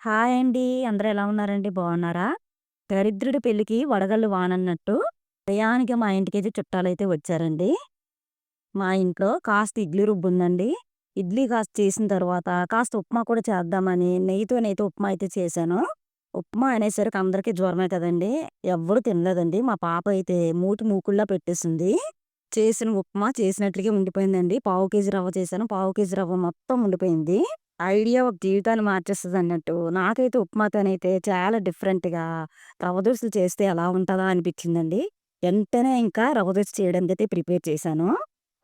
Hi అండి. అందరూ ఎలా ఉన్నారండి? బాగున్నారా? దరిద్రుడి పెళ్ళికి వడగళ్ళు వానన్నట్టు టయానికి మా ఇంటికైతే చుట్టాలైతే వచ్చారండి. మా ఇంట్లో కాస్త ఇడ్లీ రుబ్బుందండి. ఇడ్లీ కాస్త చేసిన తర్వాత కాస్త ఉప్మా కూడా చేద్దామని నెయ్యితోనైతే ఉప్మా అయితే చేశాను. ఉప్మా అనేసరికి అందరికీ జ్వరమే కదండీ! ఎవ్వరు తినలేదండి. మా పాప అయితే మూతి మూకుడులా పెట్టేసింది. చేసిన ఉప్మా చేసినట్లుగే ఉండిపోయిందండి. పావు కేజీ రవ్వ చేశాను. పావు కేజీ రవ్వ మొత్తం ఉండిపోయింది. ఐడియా ఒక జీవితాన్ని మార్చేస్తదన్నట్టు. నాకైతే ఉప్మాతోనైతే చాలా డిఫరెంట్‌గా రవ్వ దోసలు చేస్తే ఎలా ఉంటదా అనిపించిందండి. వెంటనే ఇంకా రవ్వ దోస చేయడానికైతే ప్రిపేర్ చేశాను.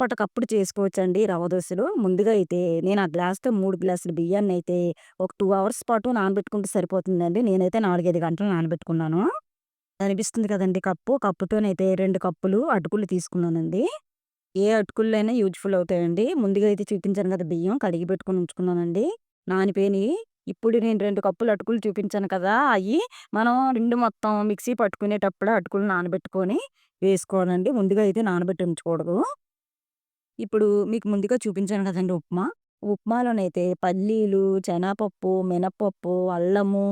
అప్పటికప్పుడు చేసుకోవచ్చండి రవ్వ దోసలు. ముందుగా అయితే నేను ఆ గ్లాస్‌తో 3 గ్లాసులు బియ్యాన్నయితే ఒక 2 అవర్స్ పాటు నానబెట్టుకుంటే సరిపోతుందండి. నేనైతే 4, 5 గంటలు నానబెట్టుకున్నాను. కనిపిస్తుంది కదండీ కప్పు. కప్పుతోనైతే 2 కప్పులు అటుకులు తీసుకున్నానండి. ఏ అటుకులైనా యూజ్‌ఫుల్ అవుతాయండి. ముందుగా అయితే చూపించాను కదా! బియ్యం కడిగి పెట్టుకొని ఉంచుకున్నానండి. నానిపోయినియి. ఇప్పుడు నేను 2 కప్పులు అటుకులు చూపించాను కదా! మనం పిండి మొత్తం మిక్సీ పట్టుకునేటప్పుడు అటుకులు నానబెట్టుకొని వేసుకోవాలండి. ముందుగా అయితే నానబెట్టి ఉంచకూడదు. ఇప్పుడు మీకు ముందుగా చూపించాను కదండీ ఉప్మా. ఉప్మాలోనైతే పల్లీలు, శనగపప్పు, మినపప్పు, అల్లము,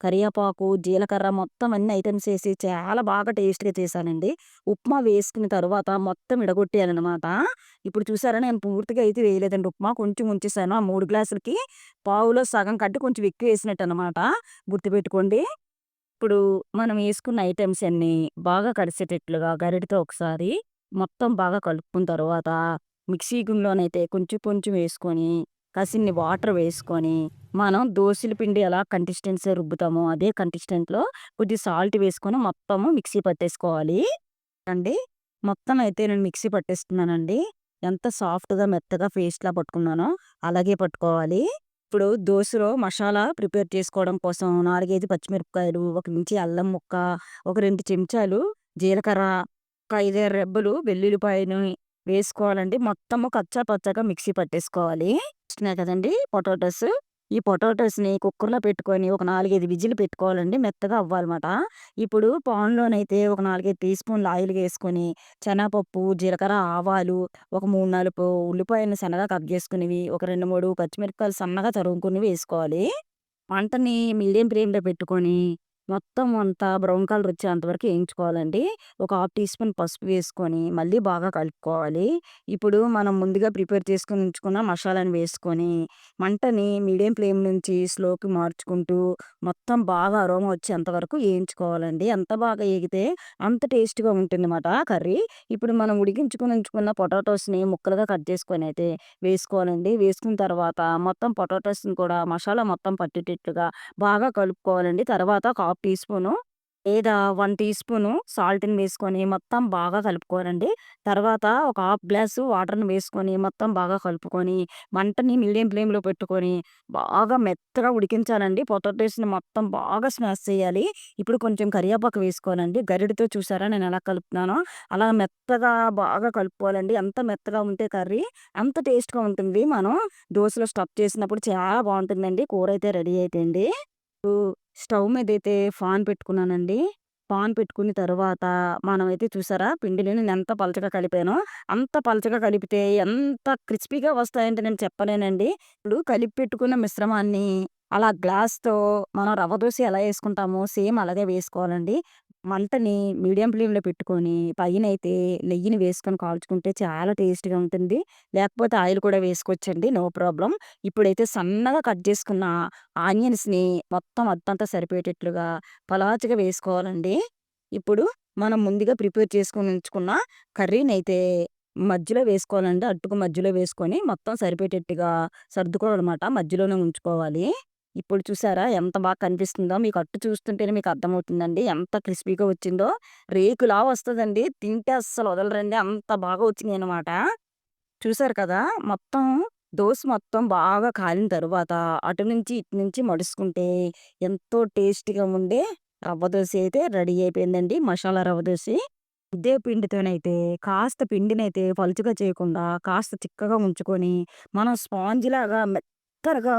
కరివేపాకు, జీలకర్ర మొత్తం అన్ని ఐటెమ్స్ ఏసి చాలా బాగా టేస్ట్‌గా చేశానండి. ఉప్మా వేసుకున్న తరువాత మొత్తం విడగొట్టేయాలనమాట. ఇప్పుడు చూసారా నేను పూర్తిగా అయితే వేయలేదండి ఉప్మా. కొంచెం ఉంచేసాను. ఆ 3 గ్లాసులకి పావులో సగం కంటే కొంచెం ఎక్కువేసినట్టనమాట. గుర్తుపెట్టుకోండి. ఇప్పుడు మనం ఏసుకున్న ఐటెమ్స్ అన్నీ బాగా కలిసేటట్లుగా గరిటెతో ఒకసారి మొత్తం బాగా కలుపుకున్న తరువాత, మిక్సీ గిన్నెలోనైతే కొంచెం కొంచెం వేసుకొని, కాసిన్ని వాటర్ వేసుకొని, మనం దోసల పిండి ఎలా కన్సిస్టెన్సీ రుబ్బుతామో అదే కన్సిస్టెంట్‌లో కొద్దిగా సాల్ట్ వేసుకొని మొత్తము మిక్సీ పట్టేసుకోవాలి. అండి. మొత్తం అయితే నేను మిక్సీ పట్టేస్తున్నానండి. ఎంత సాఫ్ట్‌గా, మెత్తగా పేస్ట్‌లా పట్టుకున్నానో అలాగే పట్టుకోవాలి. ఇప్పుడు దోసలో మసాలా ప్రిపేర్ చేసుకోవడం కోసం 4, 5 పచ్చిమిరపకాయలు, ఒక ఇంచి అల్లం ముక్క, ఒక 2 చెంచాలు జీలకర్ర, ఒక 5, 6 రెబ్బలు వెల్లుల్లిపాయని వేసుకోవాలండి. మొత్తము కచ్చా పచ్చాగా మిక్సీ పట్టేసుకోవాలి. వస్తున్నాయి కదండీ పొటాటోస్. ఈ పొటాటోస్‌ని కుక్కర్‌లో పెట్టుకొని ఒక 4, 5 విజిల్లు పెట్టుకోవాలండి. మెత్తగా అవ్వాలమాట. ఇప్పుడు పాన్‌లోనైతే ఒక 4, 5 టీ స్పూన్‌లు ఆయిల్ వేసుకొని, శనగపప్పు, జీలకర్ర, ఆవాలు, ఒక 3, 4 ఉల్లిపాయలను సన్నగా కట్ చేసుకునేవి, ఒక 2, 3 పచ్చిమిరపకాయలు సన్నగా తరుగుకుని వేసుకోవాలి. మంటని మీడియం ఫ్లేమ్‌లో పెట్టుకొని, మొత్తం అంతా బ్రౌన్ కలర్ వచ్చేంత వరకు ఏయించుకోవాలండి. ఒక హాఫ్ టీ స్పూన్ పసుపు వేసుకొని, మళ్ళీ బాగా కలుపుకోవాలి. ఇప్పుడు మనం ముందుగా ప్రిపేర్ చేసుకొని ఉంచుకున్న మసాలాని వేసుకొని, మంటని మీడియం ఫ్లేమ్ నుంచి స్లోకి మార్చుకుంటూ, మొత్తం బాగా అరోమా వచ్చేంత వరకు ఏయించుకోవాలండి. ఎంత బాగా ఏగితే అంత టేస్ట్‌గా ఉంటుందన్నమాట కర్రీ. ఇప్పుడు మనం ఉడికించుకొని ఉంచుకున్న పొటాటోస్‌ని ముక్కలుగా కట్ చేసుకొనైతే వేసుకోవాలండి. వేసుకున్న తర్వాత మొత్తం పొటాటోస్‌ని కూడా మసాలా మొత్తం పట్టేటట్లుగా బాగా కలుపుకోవాలండి. తర్వాత ఒక హాఫ్ టీ స్పూను లేదా 1 టీ స్పూను సాల్ట్‌ని వేసుకొని మొత్తం బాగా కలుపుకోవాలండి. తర్వాత ఒక హాఫ్ గ్లాసు వాటర్‌ని వేసుకొని మొత్తం బాగా కలుపుకొని, మంటని మీడియం ఫ్లేమ్‌లో పెట్టుకొని బాగా మెత్తగా ఉడికించాలండి. పొటాటోస్‌ని మొత్తం బాగా స్మాష్ చేయాలి. ఇప్పుడు కొంచెం కరివేపాకు వేసుకోవాలండి. గరిటెతో చూసారా నేను ఎలా కలుపుతున్నానో, అలా మెత్తగా బాగా కలుపుకోవాలండి. ఎంత మెత్తగా ఉంటే కర్రీ అంత టేస్ట్‌గా ఉంటుంది. మనం దోసలో స్టఫ్ చేసినప్పుడు చాలా బావుంటుందండి. కూరైతే రెడీ అయిపోయింది. ఇప్పుడు స్టవ్ మీదైతే పాన్ పెట్టుకున్నానండి. పాన్ పెట్టుకున్న తరువాత మనమైతే చూసారా పిండిని నేనెంత పలచగా కలిపానో, అంత పలచగా కలిపితే ఎంత క్రిస్పీగా వస్తాయంటే నేను చెప్పలేనండి. ఇప్పుడు కలిపి పెట్టుకున్న మిశ్రమాన్ని అలా గ్లాస్‌తో మనం రవ్వ దోస ఎలా ఏసుకుంటామో సేమ్ అలాగే వేసుకోవాలండి. మంటని మీడియం ఫ్లేమ్‌లో పెట్టుకొని పైనైతే నెయ్యిని వేసుకొని కాల్చుకుంటే చాలా టేస్ట్‌గా ఉంటుంది. లేకపోతే ఆయిల్ కూడా వేసుకోవచ్చండి. No problem. ఇప్పుడైతే సన్నగా కట్ చేసుకున్న ఆనియన్స్‌ని మొత్తం అత్తంతా సరిపోయేటట్లుగా పలాచగా వేసుకోవాలండి. ఇప్పుడు మనం ముందుగా ప్రిపేర్ చేసుకొని ఉంచుకున్న కర్రీనైతే మధ్యలో వేసుకోవాలండి. అట్టుకు మధ్యలో వేసుకొని మొత్తం సరిపోయేటట్టుగా సర్దుకోవాలనమాట. మధ్యలోనే ఉంచుకోవాలి. ఇప్పుడు చూసారా ఎంత బాగా కనిపిస్తుందో? మీకు అట్టు చూస్తుంటేనే మీకు అర్థమవుతుందండి. ఎంత క్రిస్పీగా వచ్చిందో. రేకులా వస్తదండి. తింటే అస్సలు వదలరండి. అంత బాగా వచ్చినాయనమాట. చూసారు కదా! మొత్తం దోస మొత్తం బాగా కాలిన తరువాత అటు నుంచి, ఇటు నుంచి మడుసుకుంటే ఎంతో టేస్టీగా ఉండే రవ్వ దోస అయితే రెడీ అయిపోయిందండి. మసాలా రవ్వ దోసి. ఇదే పిండితోనైతే కాస్త పిండినైతే పలుచగా చేయకుండా కాస్త చిక్కగా ఉంచుకొని, మనం స్పాంజిలాగా మెత్తగా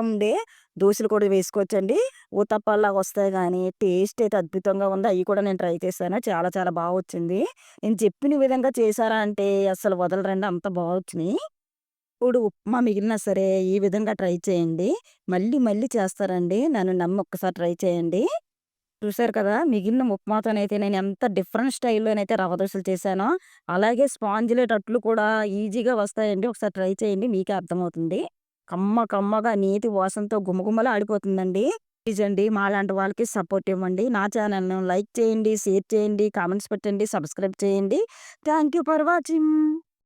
ఉండే దోసలు కూడా వేసుకోవచ్చండి. ఊతప్పాల్లాగా వస్తాయి గానీ, టేస్ట్ అయితే అద్భుతంగా ఉంది. అయి కూడా నేను ట్రై చేశాను. చాలా చాలా బా వచ్చింది. నేను చెప్పిన విధంగా చేశారా అంటే అస్సలు వదలరండి. అంత బా వచ్చినియి. ఇప్పుడు ఉప్మా మిగిలినా సరే ఈ విధంగా ట్రై చేయండి. మళ్ళీ మళ్ళీ చేస్తారండి. నన్ను నమ్మి ఒక్కసారి ట్రై చేయండి. చూసారు కదా! మిగిలిన ఉప్మాతోనైతే నేను ఎంత డిఫరెంట్ స్టైల్‌లోనైతే రవ్వ దోసలు చేశానో, అలాగే స్పాంజిలేటట్లు కూడా ఈజీగా వస్తాయండి. ఒకసారి ట్రై చేయండి. మీకే అర్థమవుతుంది. కమ్మగా నీతి వాసనతో గుమగుమలాడిపోతుందండి. ప్లీజ్ అండి మాలాంటి వాళ్ళకి సపోర్ట్ ఇవ్వండి. నా ఛానెల్‌ను లైక్ చేయండి, షేర్ చేయండి, కామెంట్స్ పెట్టండి, సబ్స్క్రైబ్ చేయండి. Thank you for watching.